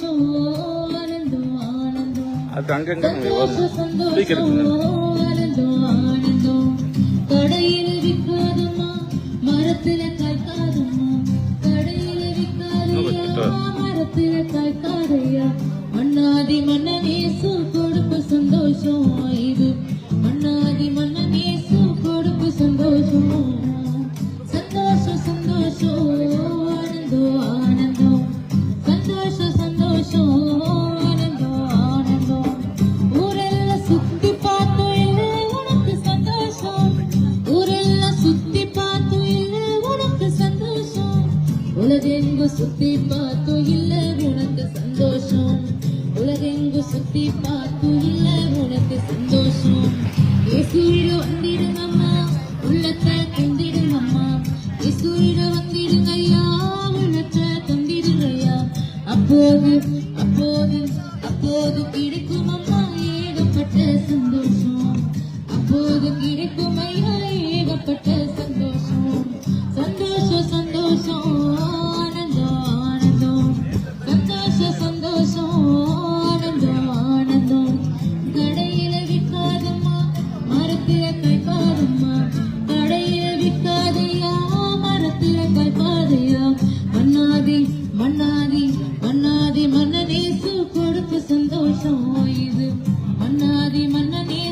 சந்தோஷம் ஆனந்தம் ஆனந்தம் அது அங்கங்க சந்தோஷம் ஆனந்தம் ஆனந்தம் கடையில விற்காதம்மா மரத்துல காய்க்காதம்மா கடையில விற்காதையா மரத்துல காய்க்காதையா மன்னாதி மன்னனேசு கொடுப்பு சந்தோஷம் இது மன்னாதி மன்னனேசு கொடுப்பு சந்தோஷம் சந்தோஷம் சந்தோஷம் ஆனந்தம் ஆனந்தம் சந்தோஷம் சந்தோஷம் ஆனந்தம் ஆனந்தம் ஊரெல்லாம் சுத்தி பார்த்தோம் இல்லை உனக்கு சந்தோஷம் ஊரெல்லாம் சுத்தி பார்த்தோம் இல்லை உனக்கு சந்தோஷம் உலகெங்கு சுத்தி பார்த்தோம் இல்லை உனக்கு சந்தோஷம் உலகெங்கு சுத்தி பார்த்தோம் இல்லை உனக்கு சந்தோஷம் இயேசுவிடம் வந்திடுங்கம்மா உள்ளத்தை தந்திடுங்கம்மா இயேசுவிடம் வந்திடுங்கய்யா உள்ளத்தை தந்திடுங்கய்யா அப்போது அப்போது அப்போது கிடைக்கும் அம்மா ஏகப்பட்ட சந்தோஷம் அப்போது கிடைக்கும் ஐயா ஏகப்பட்ட சந்தோஷம் சந்தோஷம் சந்தோஷம் ஆனந்தம் ஆனந்தம் சந்தோஷம் சந்தோஷம் ஆனந்தம் ஆனந்தம் கடையில விற்காதம்மா மரத்தில காய்க்காதம்மா கடையில விற்காதையா மரத்தில காய்க்காதையா மன்னாதி மன்னாதி மன்னாதி மன்னனேசு கொடுப்பு சந்தோஷம் இது மன்னாதி மன்னனே